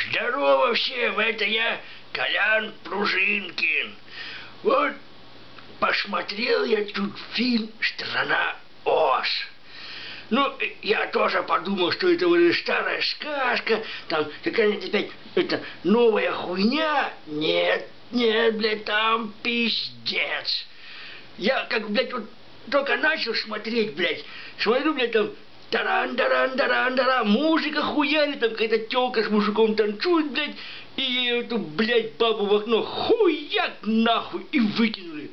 Здорово всем, это я, Колян Пружинкин. Вот посмотрел я тут фильм «Страна Оз». Ну, я тоже подумал, что это уже старая сказка, там какая-нибудь опять это новая хуйня. Нет, нет, блядь, там пиздец. Я как, блядь, вот только начал смотреть, блядь, смотрю, блядь, там таран-таран-таран-таран, музыка хуярит, там какая-то тёлка с мужиком танцует, блядь, и эту, блядь, бабу в окно хуяк нахуй и выкинули.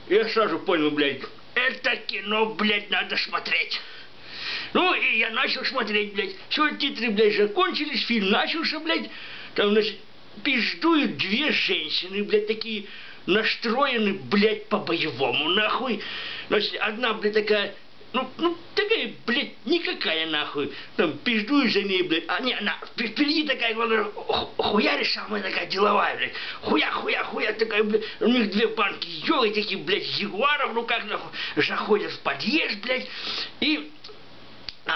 Я сразу понял, блядь, это кино, блядь, надо смотреть. Ну, и я начал смотреть, блядь, все, титры, блядь, закончились, фильм начался, блядь, там, значит, пиздуют две женщины, блядь, такие настроены, блядь, по-боевому, нахуй. Значит, одна, блядь, такая, ну, такая, блядь, никакая, нахуй. Там, пиздуешь за ней, блядь. А не, она впереди такая, главное, хуяришь, самая такая деловая, блядь. Хуя, такая, блядь. У них две банки йогой, такие, блядь, ягуара в руках, нахуй. Заходят в подъезд, блядь. И,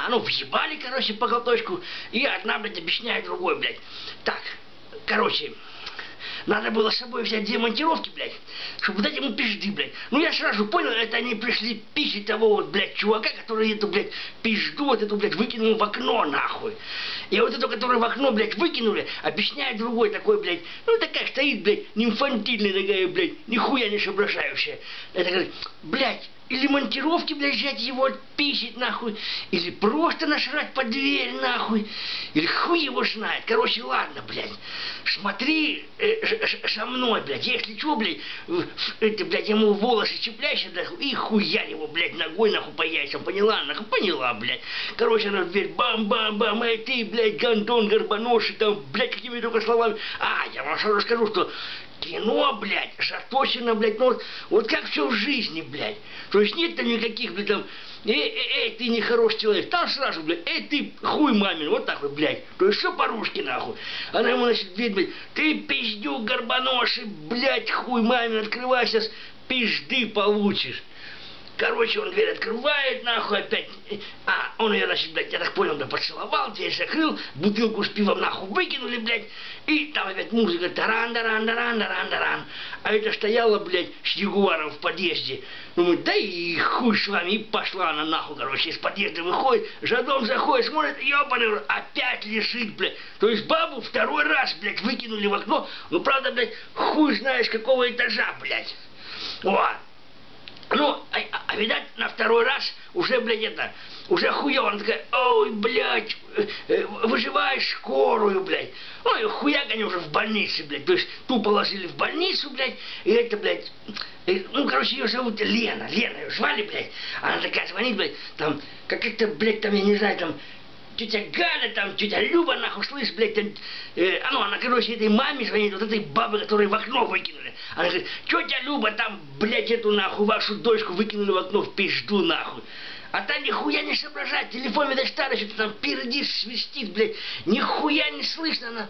ну, въебали, короче, по глоточку. И одна, блядь, объясняет другой, блядь. Так, короче, надо было с собой взять две монтировки, блядь, чтобы дать ему пизды, блядь. Ну, я сразу понял, это они пришли писать того вот, блядь, чувака, который эту, блядь, пизду вот эту, блядь, выкинул в окно, нахуй. И вот эту, которую в окно, блядь, выкинули, объясняет другой такой, блядь, ну, такая стоит, блядь, не инфантильная такая, блядь, нихуя не соображающая. Это говорит, блядь, или монтировки, блядь, взять его отписить, нахуй, или просто нашрать под дверь, нахуй, или хуй его знает. Короче, ладно, блядь, смотри со мной, блядь, если что, блядь, это, блядь, ему волосы цепляйся, нахуй, и хуярь его, блядь, ногой, нахуй, по яйцам, поняла, нахуй, поняла, блядь. Короче, она в дверь, бам-бам-бам, эй, ты, блядь, гандон, горбоносый, там, блядь, какими только словами. Я вам сразу скажу, что кино, блядь, заточено, блядь, ну вот как все в жизни, блядь. То есть нет там никаких, блядь, там, ты нехороший человек. Там сразу, блядь, ты хуй мамин, вот так вот, блядь. То есть все по-русски, нахуй. Она ему, значит, дверь, блядь, ты пиздюк горбоносый, блядь, хуй мамин, открывай, сейчас пизды получишь. Короче, он дверь открывает, нахуй, опять. Он ее, значит, блядь, я так понял, блядь, поцеловал, дверь закрыл, бутылку с пивом, нахуй, выкинули, блядь. И там опять музыка, таран-таран-таран-таран-таран. А это стояла, блядь, с ягуаром в подъезде. Думаю, да и хуй с вами, и пошла она нахуй, короче, из подъезда выходит, за дом заходит, смотрит, ебаный рот, опять лежит, блядь. То есть бабу второй раз, блядь, выкинули в окно, ну, правда, блядь, хуй знаешь, какого этажа, блядь. Вот. Ну, видать, на второй раз уже, блядь, уже хуёво. Она такая, ой, блядь, вызываешь скорую, блядь. Ну, и хуяк они уже в больнице, блядь. То есть ту положили в больницу, блядь, и это, блядь, ну, короче, ее зовут Лена. Лена ее звали, блядь. Она такая звонит, блядь, там, как-то, блядь, там, я не знаю, там, тетя Галя, там, тетя Люба, нахуй, слышь, блядь, там, она, короче, этой маме звонит, вот этой бабы, которую в окно выкинули. Она говорит, тетя Люба, там, блядь, эту, нахуй, вашу дочку выкинули в окно в пизду, нахуй. А та нихуя не соображает, телефон, видать, старый, что-то там пердит, свистит, блядь, нихуя не слышно, она,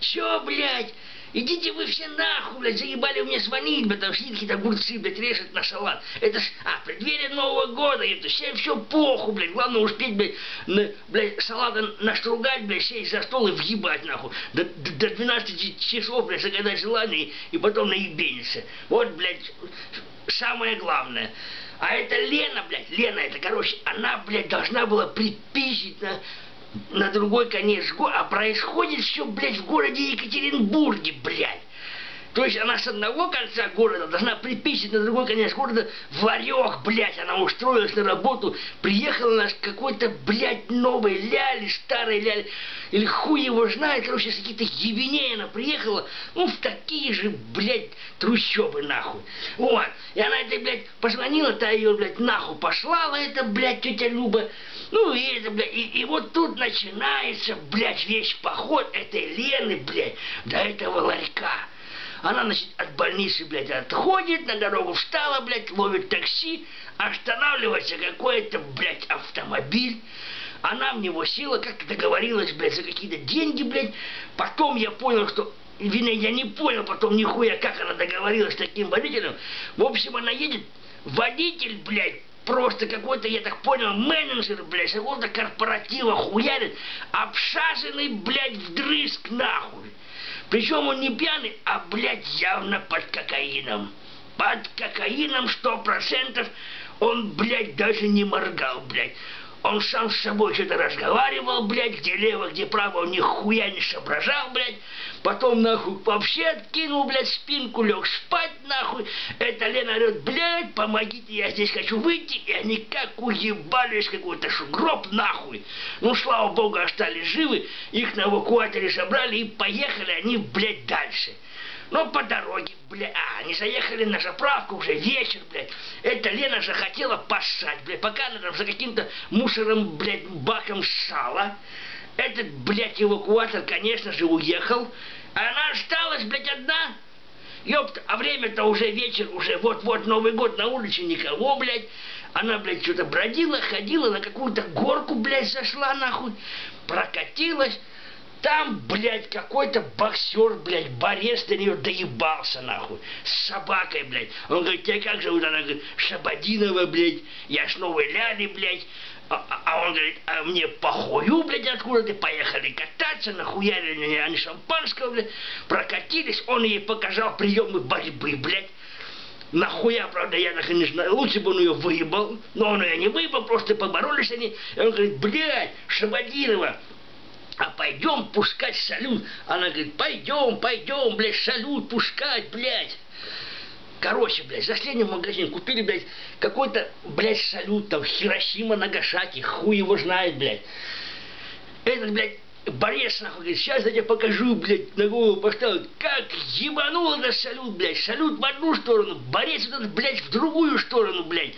чё, блядь? Идите вы все нахуй, блядь, заебали мне звонить, блядь, там сидит какие-то огурцы, блядь, режет на салат. Это ж, преддверие Нового года, это всем все похуй, блядь, главное успеть, блядь, салата наштругать, блядь, сесть за стол и въебать, нахуй. До 12 часов, блядь, загадать желание и потом наебениться. Вот, блядь, самое главное. А это Лена, блядь, Лена, это, короче, она, блядь, должна была приписить на другой конец города, а происходит все, блядь, в городе Екатеринбурге, блядь. То есть она с одного конца города должна приписать на другой конец города в Орёх, блядь. Она устроилась на работу, приехала на какой-то, блядь, новой ляли, старой ляли, или хуй его знает, короче, с каких-то ебеней она приехала, ну, в такие же, блядь, трущобы, нахуй. Вот. И она этой, блядь, позвонила, та ее, блядь, нахуй послала, это, блядь, тетя Люба. Ну, и это, блядь, и вот тут начинается, блядь, весь поход этой Лены, блядь, до этого ларька. Она, значит, от больницы, блядь, отходит, на дорогу встала, блядь, ловит такси, останавливается какой-то, блядь, автомобиль. Она в него села, как договорилась, блядь, за какие-то деньги, блядь. Потом я понял, что... Вернее, я не понял потом нихуя, как она договорилась с таким водителем. В общем, она едет, водитель, блядь, просто какой-то, я так понял, менеджер, блядь, с какого-то корпоратива хуярит, обшаженный, блядь, вдрызг нахуй. Причем он не пьяный, а, блядь, явно под кокаином. Под кокаином 100%. Он, блядь, даже не моргал, блядь. Он сам с собой что-то разговаривал, блядь, где лево, где право, он нихуя не соображал, блядь. Потом, нахуй, вообще откинул, блядь, спинку, лег спать, нахуй. Это Лена орет, блядь, помогите, я здесь хочу выйти. И они как уебались, какой-то сугроб, нахуй. Ну, слава богу, остались живы. Их на эвакуаторе собрали и поехали они, блядь, дальше. Но по дороге, блядь, они заехали на заправку, уже вечер, блядь. Эта Лена же хотела поссать, блядь, пока она там за каким-то мусором, блядь, баком ссала. Этот, блядь, эвакуатор, конечно же, уехал. А она осталась, блядь, одна. Ёпта, а время-то уже вечер, уже вот-вот Новый год, на улице никого, блядь. Она, блядь, что-то бродила, ходила, на какую-то горку, блядь, зашла, нахуй. Прокатилась. Там, блядь, какой-то боксер, блядь, борец до нее доебался, нахуй. С собакой, блядь. Он говорит, тебя как зовут? Она говорит, Шабадинова, блядь. Я с Новой Ляли, блядь. А он говорит, а мне похую, блядь, откуда ты? Поехали кататься, нахуярили они шампанского, блядь. Прокатились, он ей показал приемы борьбы, блядь. Нахуя, правда, я так и не знаю. Лучше бы он ее выебал. Но он ее не выебал, просто поборолись они. И он говорит, блядь, Шабадинова, а пойдем пускать салют. Она говорит, пойдем, блядь, салют пускать, блядь. Короче, блядь, зашли в магазин, купили, блядь, какой-то, блядь, салют, там, Хиросима, Нагасаки, хуй его знает, блядь. Этот, блядь, борец, нахуй, говорит, сейчас я тебе покажу, блядь, на голову поставил. Как ебанул этот салют, блядь, салют в одну сторону, борец этот, блядь, в другую сторону, блядь.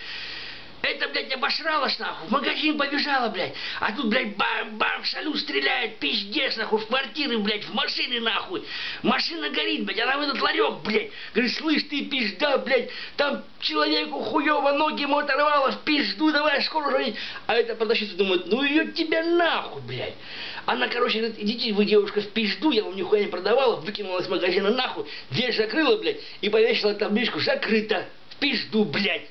Это, блядь, обосралась, нахуй, в магазин побежала, блядь. А тут, блядь, бам-бам, салют стреляет, пиздец, нахуй, в квартиры, блядь, в машины, нахуй. Машина горит, блядь, она в этот ларек, блядь. Говорит, слышь, ты пизда, блядь, там человеку хуево ноги ему оторвало, в пизду, давай скоро звонить. А эта продавщица думает, ну ее тебя нахуй, блядь. Она, короче, говорит, идите вы, девушка, в пизду, я вам нихуя не продавала, выкинула из магазина нахуй, дверь закрыла, блядь, и повесила табличку, закрыто, в пизду, блядь.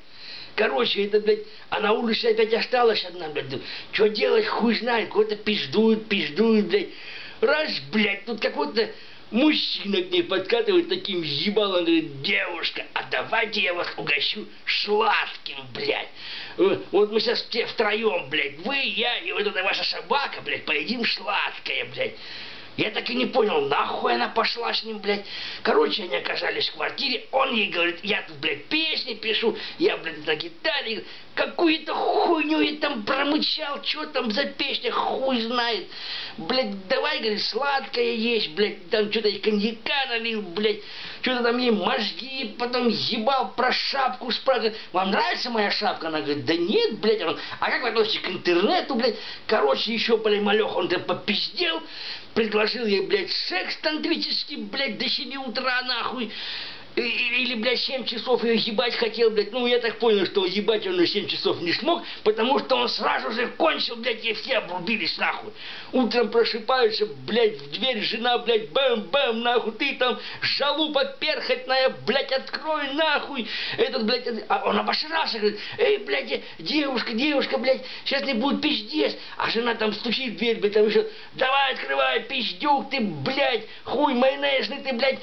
Короче, это, блядь, а на улице опять осталась одна, блядь. Что делать, хуй знает, кого-то пиздует, блядь. Раз, блядь, тут какой-то мужчина к ней подкатывает таким ебалом, говорит, девушка, а давайте я вас угощу сладким, блядь. Вот мы сейчас все втроем, блядь, вы, я и вот эта ваша собака, блядь, поедим сладкое, блядь. Я так и не понял, нахуй она пошла с ним, блядь. Короче, они оказались в квартире, он ей говорит, я тут, блядь, песни пишу, я, блядь, на гитаре, какую-то хуйню я там промычал, что там за песня, хуй знает. Блядь, давай, говорит, сладкое есть, блядь, там что-то и коньяка налил, блядь, что-то там ей мозги, потом ебал про шапку, спрашивает, вам нравится моя шапка? Она говорит, да нет, блядь, а как вы относитесь к интернету, блядь? Короче, еще, блядь, малех, он там попиздел, предложил ей, блядь, секс тантрический, блядь, до 7 утра, нахуй. Или, блядь, 7 часов ее ебать хотел, блядь. Ну, я так понял, что ебать он на 7 часов не смог, потому что он сразу же кончил, блядь, и все обрубились, нахуй. Утром просыпаются, блядь, в дверь жена, блядь, бэм-бэм, нахуй, ты там шалупа перхотная, блядь, открой, нахуй. Этот, блядь, он обосрался, говорит, эй, блядь, девушка, блядь, сейчас не будет пиздец. А жена там стучит в дверь, блядь, там еще, давай, открывай, пиздюк ты, блядь, хуй майонезный ты, блядь,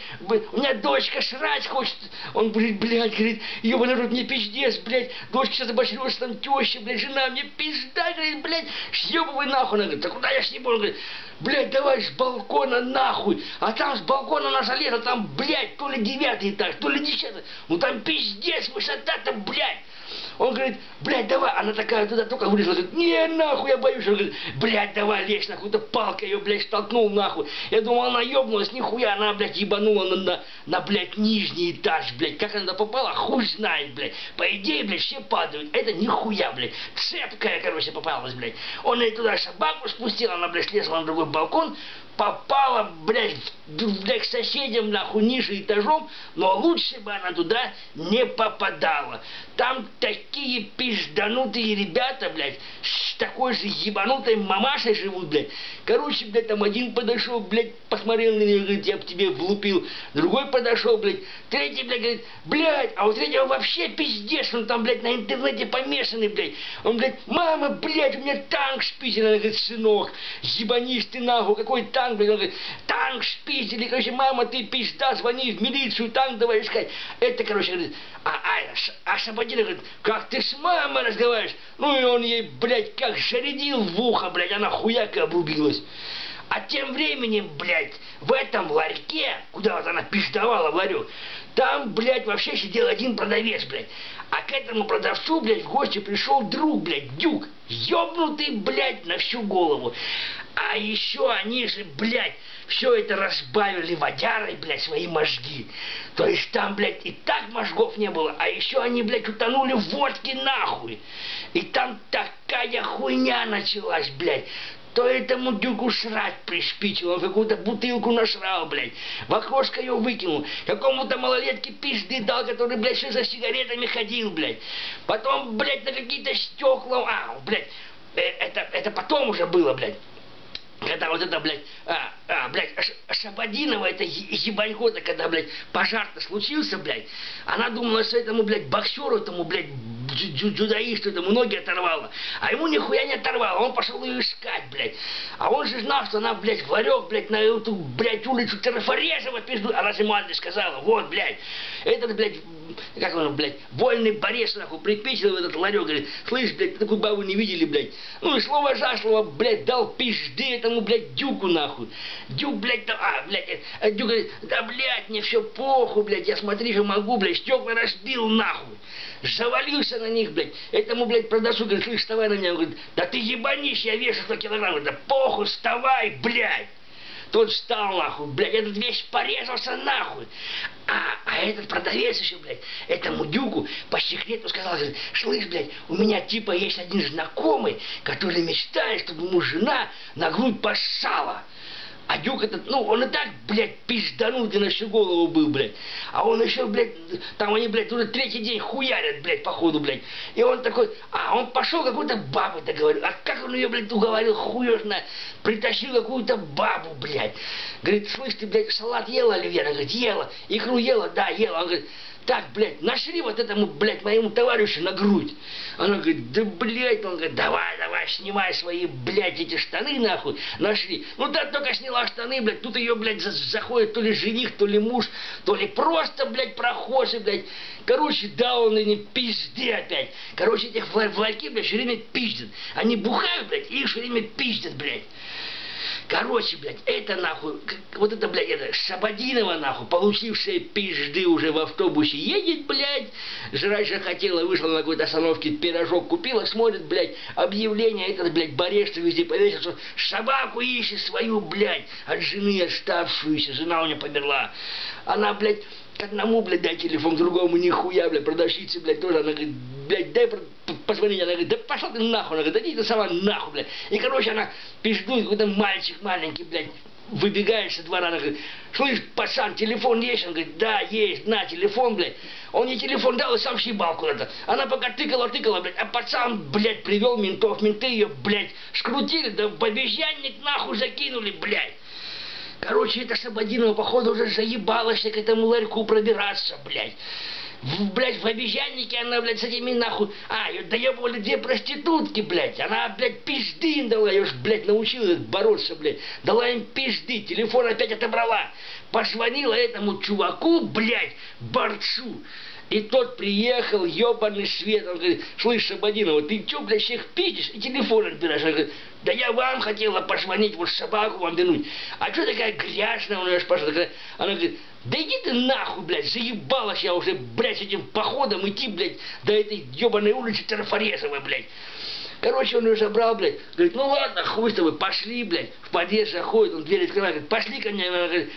у меня дочка срать хочет. Он, блядь, говорит, ебаный рот, мне пиздец, блядь, дочка сейчас обосрется, там теща, блядь, жена, мне пизда, говорит, блядь, съебывай нахуй. Она говорит, да куда я съебу? Он говорит, блядь, давай с балкона нахуй. А там с балкона она залезла, там, блядь, то ли 9-й этаж, то ли 10-й. Ну там пиздец, высота-то, блядь. Он говорит, блядь, давай. Она такая туда только вылезла, говорит, не, нахуй, я боюсь. Он говорит, блядь, давай, лезь, нахуй, то палкой ее, блядь, столкнул, нахуй. Я думал, она ебнулась, нихуя, она, блядь, ебанула на, блядь, нижний этаж, блядь. Как она туда попала, хуй знает, блядь. По идее, блядь, все падают. Это нихуя, блядь. Цепкая, короче, попалась, блядь. Он ей туда собаку спустил, она, блядь, слезла на другой балкон, попала, блядь, к соседям, нахуй, ниже этажом, но лучше бы она туда не попадала. Там такие пизданутые ребята, блядь, с такой же ебанутой мамашей живут, блядь. Короче, блядь, там один подошел, блядь, посмотрел на нее, говорит, я бы тебе влупил. Другой подошел, блядь, третий, блядь, говорит, блядь, а у третьего вообще пиздец, он там, блядь, на интернете помешанный, блядь. Он, блядь, мама, блядь, у меня танк шпизил. Она говорит, сынок, ебанись ты нахуй, какой танк, блядь. Он говорит, танк шпизили, короче, мама, ты пизда, звони в милицию, танк давай искать. Это, короче, говорит, а Сабадина говорит, как ты с мамой разговариваешь? Ну и он ей, блядь, как зарядил в ухо, блядь, она хуяка обрубилась. А тем временем, блядь, в этом ларьке, куда вот она пиздовала в ларек, там, блядь, вообще сидел один продавец, блядь. А к этому продавцу, блядь, в гости пришел друг, блядь, Дюк, ёбнутый, блядь, на всю голову. А еще они же, блядь, все это разбавили водярой, блядь, свои мозги. То есть там, блядь, и так мозгов не было, а еще они, блядь, утонули в водке нахуй. И там такая хуйня началась, блядь. То этому Дюку срать приспичило, он какую-то бутылку насрал, блядь, в окошко ее выкинул, какому-то малолетке пизды дал, который, блядь, все за сигаретами ходил, блядь. Потом, блядь, на какие-то стекла, блядь, это потом уже было, блядь. Когда вот это, блядь, блядь, Шабадинова, это ебанько-то, когда, блядь, пожар-то случился, блядь, она думала, что этому, блядь, боксеру, этому, блядь, дзюдоисту, этому ноги оторвала, а ему нихуя не оторвала, он пошел ее искать, блядь, а он же знал, что она, блядь, в ларек, блядь, на эту, блядь, улицу Трафарезова пизду, она же Мальде сказала, вот, блядь, этот, блядь, как он, блядь, вольный борец, нахуй, припечил в этот ларек, говорит, слышь, блядь, такую бабу не видели, блядь, ну и слово за слово, блядь, дал пизды этому, блядь, Дюку, нахуй, Дюк, блядь, Дюк говорит, да, блядь, мне все похуй, блядь, я смотри, что могу, блядь, стекла разбил, нахуй, завалился на них, блядь, этому, блядь, продавцу, говорит, слышь, вставай на меня, он говорит, да ты ебанись, я вешу 100 килограмм, да похуй, вставай, блядь. Тот встал, нахуй, блядь, этот весь порезался, нахуй. А этот продавец еще, блядь, этому Дюку по секрету сказал, говорит, слышь, блядь, у меня типа есть один знакомый, который мечтает, чтобы ему жена на грудь поссала. А Дюк этот, ну, он и так, блядь, пизданутый на всю голову был, блядь. А он еще, блядь, там они, блядь, уже третий день хуярят, блядь, походу, блядь. И он такой, он пошел какой-то бабой договорил. А как он ее, блядь, уговорил, хуёшно, притащил какую-то бабу, блядь. Говорит, слышь, ты, блядь, салат ела, Оливье? Она говорит, ела. Икру ела? Да, ела. Он говорит, так, блядь, нашли вот этому, блядь, моему товарищу на грудь. Она говорит, да, блядь, он говорит, давай, снимай свои, блядь, эти штаны, нахуй, нашли. Ну, да, только сняла штаны, блядь, тут ее, блядь, заходит то ли жених, то ли муж, то ли просто, блядь, прохожий, блядь. Короче, дал он и пизды опять. Короче, этих в ларьке, блядь, все время пиздят. Они бухают, блядь, и их все время пиздят, блядь. Короче, блядь, это нахуй, вот это, блядь, это Шабадинова, нахуй, получившая пизды уже в автобусе, едет, блядь, жрать же хотела, вышла на какой-то остановке, пирожок купила, смотрит, блядь, объявление, этот, блядь, борец везде повесил, что собаку ищет свою, блядь, от жены оставшуюся, жена у нее померла. Она, блядь, к одному, блядь, дай телефон, к другому нихуя, блядь, продавщица, блядь, тоже, она говорит, блядь, дай позвонить, она говорит, да пошел ты нахуй, она говорит, да иди ты сама нахуй, блядь. И, короче, она пиздует, какой-то мальчик маленький, блядь, выбегает со двора, она говорит, слышь, пацан, телефон есть? Он говорит, да, есть, на, телефон, блядь. Он ей телефон дал и сам съебал куда-то. Она пока тыкала, блядь, а пацан, блядь, привел ментов, менты ее, блядь, скрутили, да в обезьянник нахуй закинули, блядь. Короче, эта Шабадинова, походу, уже заебалась к этому ларьку пробираться, блядь. Блядь, в обезьяннике она, блядь, с этими нахуй... ее доебывали 2 проститутки, блядь. Она, блядь, пизды им дала. Я уж, блядь, научилась бороться, блядь. Дала им пизды. Телефон опять отобрала. Позвонила этому чуваку, блядь, борцу. И тот приехал, ебаный свет. Он говорит, слышь, Шабадинова, ты чё, блядь, всех пиздишь и телефон отбираешь? Она говорит, да я вам хотела позвонить, вот собаку вам вернуть. А что такая грязная у нее пошла? Она говорит, да иди ты нахуй, блядь, заебалась я уже, блядь, с этим походом идти, блядь, до этой ебаной улицы Трафарезовой, блядь. Короче, он ее забрал, блядь, говорит, ну ладно, хуй с тобой, пошли, блядь, в подъезд заходит, он дверь открывает, говорит, пошли ко мне, она говорит,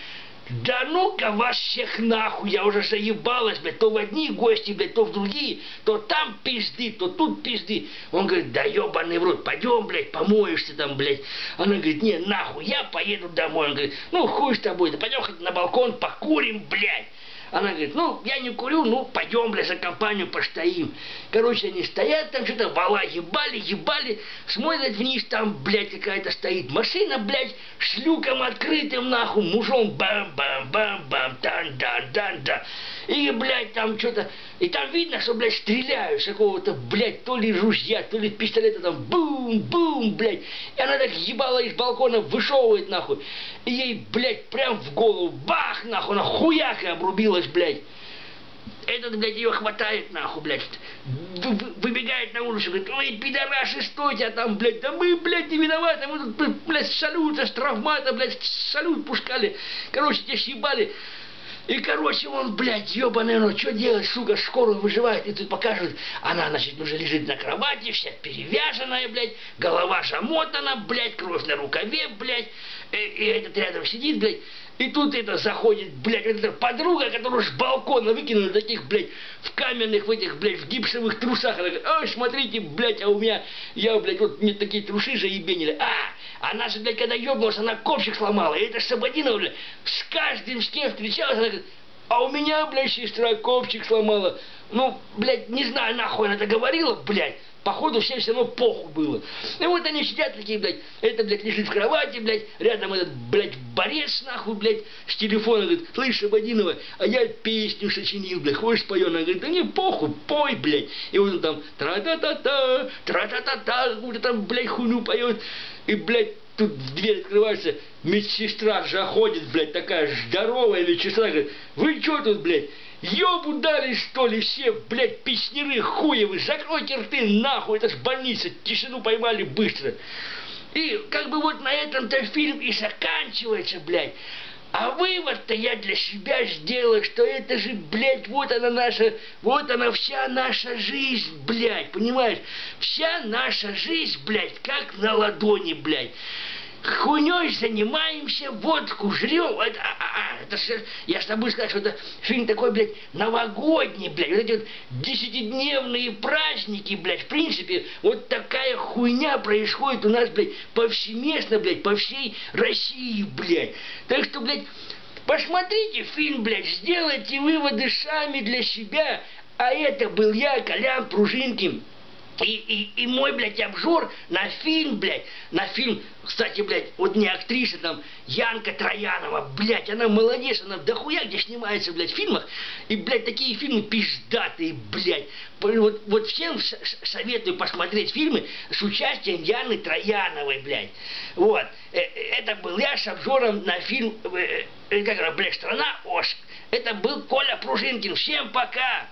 Да ну-ка вас всех нахуй, я уже заебалась, блядь, то в одни гости, блядь, то в другие, то там пизды, то тут пизды. Он говорит, да ебаный в рот, пойдем, блядь, помоешься там, блядь. Она говорит, не, нахуй, я поеду домой. Он говорит, ну хуй с тобой, да пойдем хоть на балкон покурим, блядь. Она говорит, ну, я не курю, ну, пойдем, блядь, за компанию постоим. Короче, они стоят там, что-то вала ебали, смотрят вниз, там, блядь, какая-то стоит машина, блядь, с люком открытым, нахуй, мужом, бам-бам-бам-бам, дан-дан-дан-дан. И, блядь, там что-то, и там видно, что, блядь, стреляют с какого-то, блядь, то ли ружья, то ли пистолета, там, бум-бум, блядь. И она так ебала из балкона вышевывает, нахуй. И ей, блядь, прям в голову, бах, нахуй, она хуяк и обрубилась, блядь. Этот, блядь, ее хватает, нахуй, блядь. Выбегает на улицу, говорит, ой, пидораши, стойте, а там, блядь, да мы, блядь, не виноваты, мы тут, блядь, салют, с травмата, блядь, салют пускали. Короче, тебя съебали. И, короче, он, блядь, ебаный, ну, что делать, сука, скорую вызывает, и тут покажут, она, значит, уже лежит на кровати, вся перевязанная, блядь, голова замотана, блядь, кровь на рукаве, блядь, и этот рядом сидит, блядь, и тут это заходит, блядь, эта подруга, которую с балкона выкинули, таких, блядь, в каменных, в этих, блядь, в гипсовых трусах, она говорит, ой, смотрите, блядь, а у меня, я, блядь, вот мне такие труши заебенили, она же, блядь, когда ебнулась, она копчик сломала, и это Сабадинова, блядь, с каждым, с кем встречалась, она говорит, а у меня, блядь, сестра копчик сломала. Ну, блядь, не знаю, нахуй она это говорила, блядь. Походу, всем все равно похуй было. И вот они сидят такие, блядь, это, блядь, лежит в кровати, блядь, рядом этот, блядь, борец, нахуй, блядь, с телефона, говорит, слышь, Сабадинова, а я песню сочинил, блядь, хочешь спою? Она говорит, да не, похуй, пой, блядь. И вот он там, тра-та-та-та, тра-та-та-та, какую-то там, блядь, хуйню поет. И, блядь, тут дверь открывается, медсестра заходит, блядь, такая здоровая медсестра, говорит, вы что тут, блядь, ёбу дали, что ли, все, блядь, песняры хуевы, закройте рты, нахуй, это ж больница, тишину поймали быстро. И как бы вот на этом-то фильм и заканчивается, блядь. А вывод-то я для себя сделал, что это же, блядь, вот она наша, вот она вся наша жизнь, блядь, понимаешь? Вся наша жизнь, блядь, как на ладони, блядь. Хуйней занимаемся, водку жрем. Это я с тобой сказал, что это фильм такой, блядь, новогодний, блядь. Вот эти вот десятидневные праздники, блядь. В принципе, вот такая хуйня происходит у нас, блядь, повсеместно, блядь, по всей России, блядь. Так что, блядь, посмотрите фильм, блядь, сделайте выводы сами для себя. А это был я, Колян Пружинкин. И мой, блядь, обзор на фильм, блядь, на фильм, кстати, блядь, вот не актриса там, Янка Троянова, блядь, она молодец, она дохуя где снимается, блядь, в фильмах, и, блядь, такие фильмы пиздатые, блядь, вот всем советую посмотреть фильмы с участием Яны Трояновой, блядь, вот, это был я с обзором на фильм, как это, блядь, «Страна Оз», это был Коля Пружинкин, всем пока!